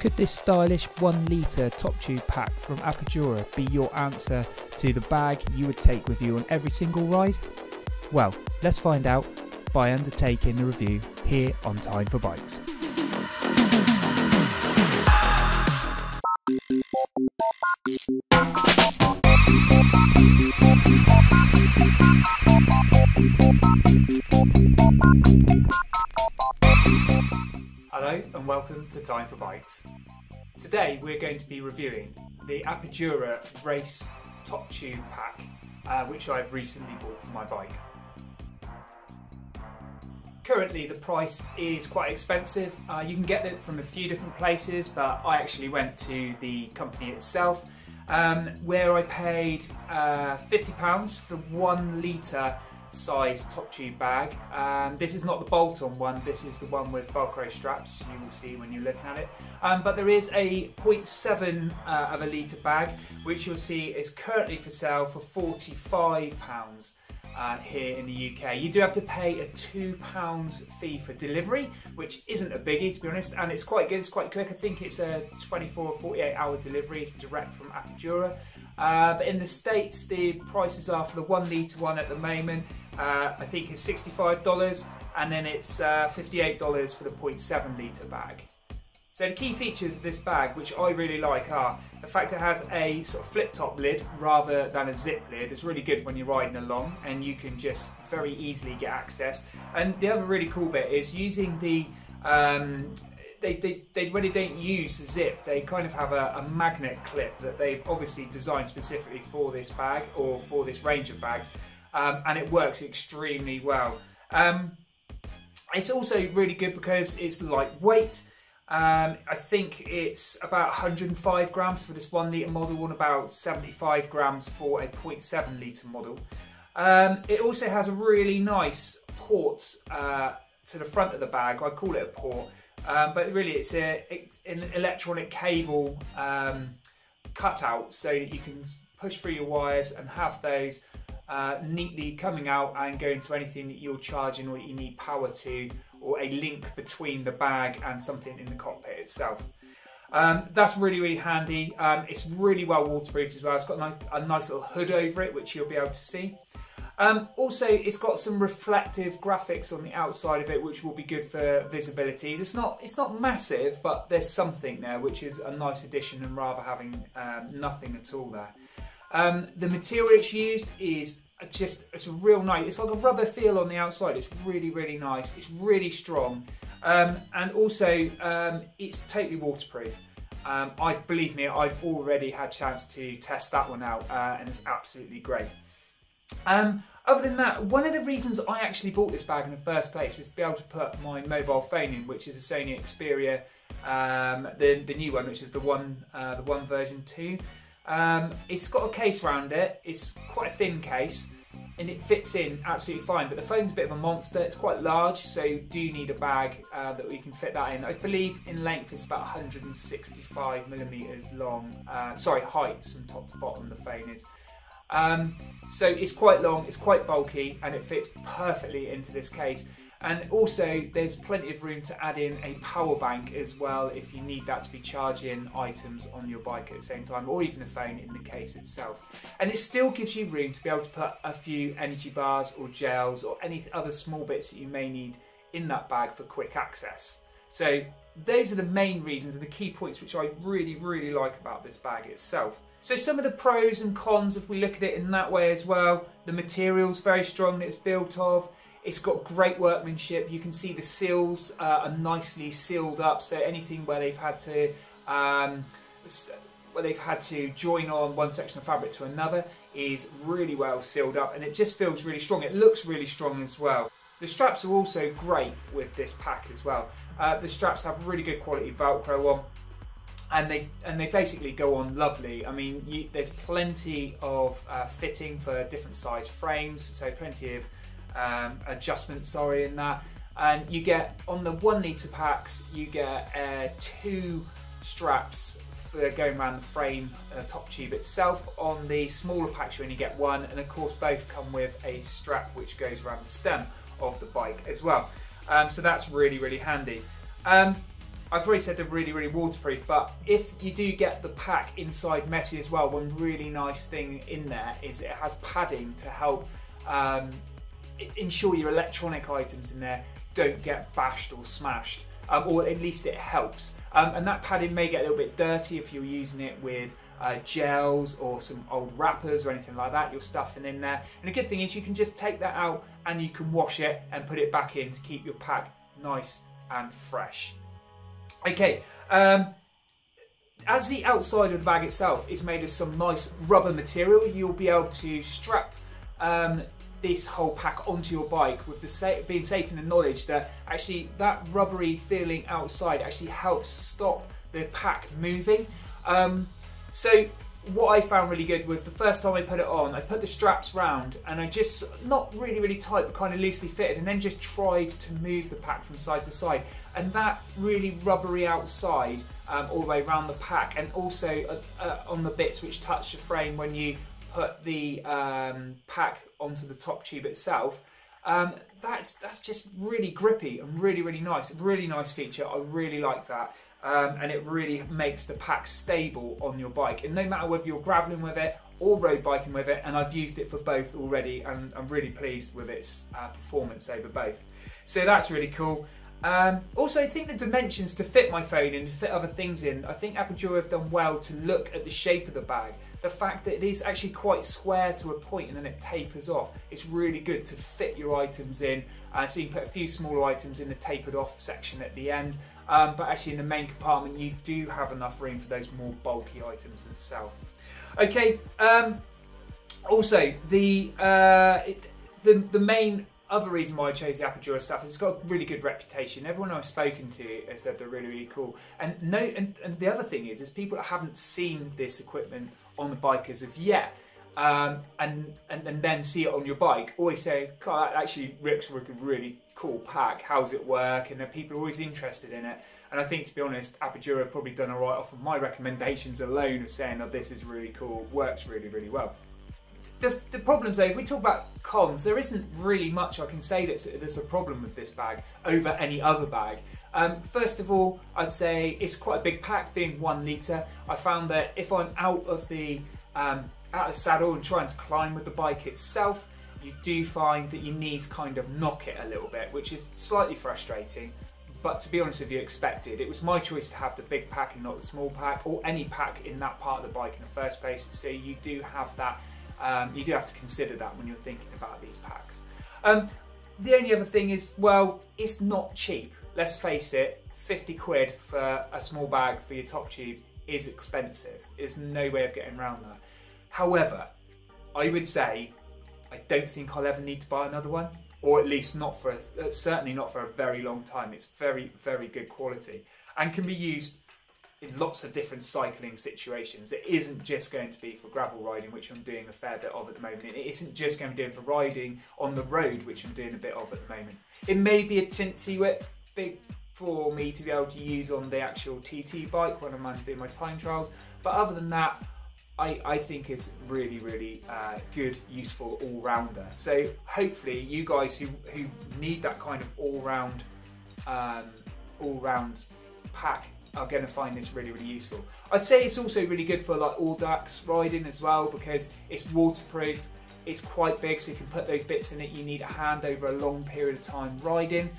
Could this stylish 1 litre Toptube pack from Apidura be your answer to the bag you would take with you on every single ride? Well, let's find out by undertaking the review here on Time for Bikes. Hello and welcome to Time for Bikes. Today we're going to be reviewing the Apidura Race Toptube pack, which I've recently bought for my bike. Currently the price is quite expensive. You can get it from a few different places, but I actually went to the company itself, where I paid £50 for 1 litre size Toptube bag. This is not the bolt-on one, this is the one with Velcro straps you will see when you're looking at it. But there is a 0.7 of a litre bag, which you'll see is currently for sale for £45 here in the UK. You do have to pay a £2 fee for delivery, which isn't a biggie to be honest, and it's quite good, it's quite quick. I think it's a 24 or 48 hour delivery direct from Apidura. But in the States the prices are for the 1 litre one at the moment, I think it's $65, and then it's $58 for the 0.7 litre bag. So the key features of this bag, which I really like, are the fact it has a sort of flip top lid rather than a zip lid. It's really good when you're riding along and you can just very easily get access. And the other really cool bit is using the when they don't use zip, they kind of have a magnet clip that they've obviously designed specifically for this bag or for this range of bags, and it works extremely well. It's also really good because it's lightweight. I think it's about 105 grams for this 1 litre model and about 75 grams for a 0.7 litre model. It also has a really nice port to the front of the bag. I call it a port, but really it's an electronic cable cutout, so that you can push through your wires and have those neatly coming out and go into anything that you're charging or you need power to, or a link between the bag and something in the cockpit itself. That's really, really handy. It's really well waterproofed as well. It's got a nice little hood over it, which you'll be able to see. Also, it's got some reflective graphics on the outside of it, which will be good for visibility. It's not massive, but there's something there, which is a nice addition, and rather having nothing at all there. The material it's used is it's a real nice, it's like a rubber feel on the outside. It's really, really nice. It's really strong, and also it's totally waterproof. Believe me, I've already had a chance to test that one out, and it's absolutely great. Other than that, one of the reasons I actually bought this bag in the first place is to be able to put my mobile phone in, which is a Sony Xperia, the new one, which is the one version 2. It's got a case around it. It's quite a thin case and it fits in absolutely fine, but the phone's a bit of a monster. It's quite large, so you do need a bag that we can fit that in. I believe in length it's about 165 millimeters long, height from top to bottom the phone is. So it's quite long, it's quite bulky, and it fits perfectly into this case. And also there's plenty of room to add in a power bank as well if you need that to be charging items on your bike at the same time, or even a phone in the case itself. And it still gives you room to be able to put a few energy bars or gels or any other small bits that you may need in that bag for quick access. So those are the main reasons and the key points which I really, really like about this bag itself. So some of the pros and cons, if we look at it in that way as well, the material's very strong that it's built of. It's got great workmanship. You can see the seals are nicely sealed up, so anything where they've had to join on one section of fabric to another is really well sealed up, and it just feels really strong. It looks really strong as well. The straps are also great with this pack as well. The straps have really good quality Velcro on, and they basically go on lovely. I mean, there's plenty of fitting for different size frames, so plenty of adjustments in that. And you get, on the 1 litre packs, you get 2 straps for going around the frame Toptube itself. On the smaller packs you only get 1, and of course both come with a strap which goes around the stem of the bike as well. So that's really, really handy. I've already said they're really waterproof, but if you do get the pack inside messy as well, one really nice thing in there is it has padding to help ensure your electronic items in there don't get bashed or smashed, or at least it helps. And that padding may get a little bit dirty if you're using it with gels or some old wrappers or anything like that you're stuffing in there. And the good thing is you can just take that out and you can wash it and put it back in to keep your pack nice and fresh. Okay, as the outside of the bag itself is made of some nice rubber material, you'll be able to strap this whole pack onto your bike with the being safe in the knowledge that actually that rubbery feeling outside actually helps stop the pack moving. So what I found really good was the first time I put it on, I put the straps round and I just, not really tight but kind of loosely fitted, and then just tried to move the pack from side to side, and that really rubbery outside all the way around the pack, and also on the bits which touch the frame when you put the pack onto the top tube itself. That's just really grippy and really nice. Really nice feature. I really like that. And it really makes the pack stable on your bike, and no matter whether you're gravelling with it or road biking with it, and I've used it for both already and I'm really pleased with its performance over both. So that's really cool. Also, I think the dimensions to fit my phone and to fit other things in, I think Apidura have done well to look at the shape of the bag. The fact that it is actually quite square to a point and then it tapers off, it's really good to fit your items in. So you can put a few smaller items in the tapered off section at the end, but actually in the main compartment you do have enough room for those more bulky items themselves. Okay, also the main other reason why I chose the Apidura stuff is it's got a really good reputation. Everyone I've spoken to has said they're really cool. And the other thing is people that haven't seen this equipment on the bike as of yet, and then see it on your bike, always say, God, that actually looks like a really cool pack. How's it work? And people are always interested in it. And I think, to be honest, Apidura have probably done a right off of my recommendations alone of saying, oh, this is really cool, works really well. The problems though, if we talk about cons, there isn't really much I can say that's a problem with this bag over any other bag. First of all, I'd say it's quite a big pack, being 1 litre. I found that if I'm out of the saddle and trying to climb with the bike itself, you do find that your knees kind of knock it a little bit, which is slightly frustrating. But to be honest with you, expected. It was my choice to have the big pack and not the small pack, or any pack in that part of the bike in the first place. So you do have that. You do have to consider that when you're thinking about these packs. The only other thing is, well, it's not cheap. Let's face it, 50 quid for a small bag for your top tube is expensive. There's no way of getting around that. However, I would say I don't think I'll ever need to buy another one, or at least not for certainly not for a very long time. It's very good quality and can be used in lots of different cycling situations. It isn't just going to be for gravel riding, which I'm doing a fair bit of at the moment. It isn't just going to be doing for riding on the road, which I'm doing a bit of at the moment. It may be a tinsy whip big for me to be able to use on the actual TT bike when I'm doing my time trials, but other than that, I think it's really good, useful all-rounder. So hopefully you guys who need that kind of all-round pack are going to find this really useful. I'd say it's also really good for like all-dax riding as well, because it's waterproof, it's quite big, so you can put those bits in it you need at hand over a long period of time riding.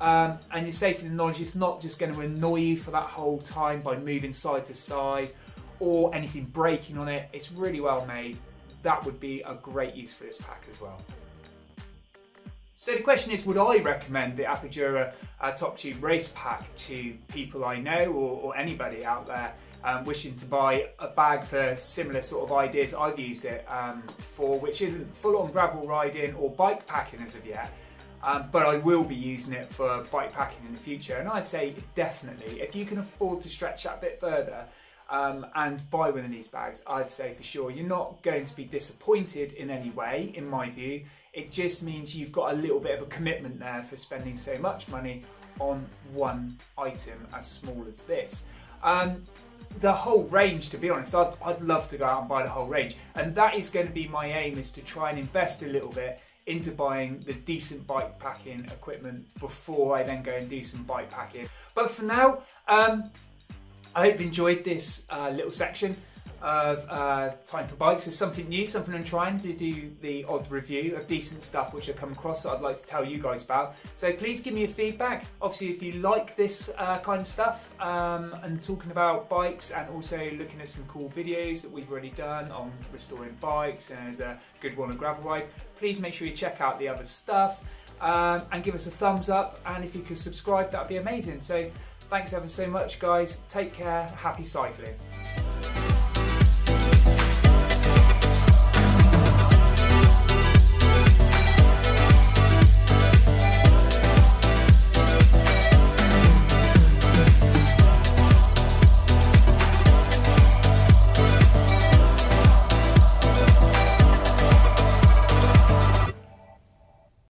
And you're safe in the knowledge it's not just going to annoy you for that whole time by moving side to side or anything breaking on it. It's really well made. That would be a great use for this pack as well. So the question is, would I recommend the Apidura Toptube Racepak to people I know, or anybody out there wishing to buy a bag for similar sort of ideas I've used it for, which isn't full-on gravel riding or bike packing as of yet, but I will be using it for bike packing in the future. And I'd say definitely, if you can afford to stretch that a bit further and buy one of these bags, I'd say for sure you're not going to be disappointed in any way, in my view. It just means you've got a little bit of a commitment there for spending so much money on one item as small as this. The whole range, to be honest, I'd love to go out and buy the whole range, and that is going to be my aim, is to try and invest a little bit into buying the decent bike packing equipment before I then go and do some bike packing. But for now, I hope you've enjoyed this little section of Time for Bikes. It's something new, something I'm trying to do, the odd review of decent stuff which I've come across that I'd like to tell you guys about. So please give me your feedback. Obviously, if you like this kind of stuff and talking about bikes, and also looking at some cool videos that we've already done on restoring bikes, and there's a good one on gravel ride, please make sure you check out the other stuff and give us a thumbs up, and if you could subscribe, that would be amazing. So thanks ever so much, guys. Take care. Happy cycling.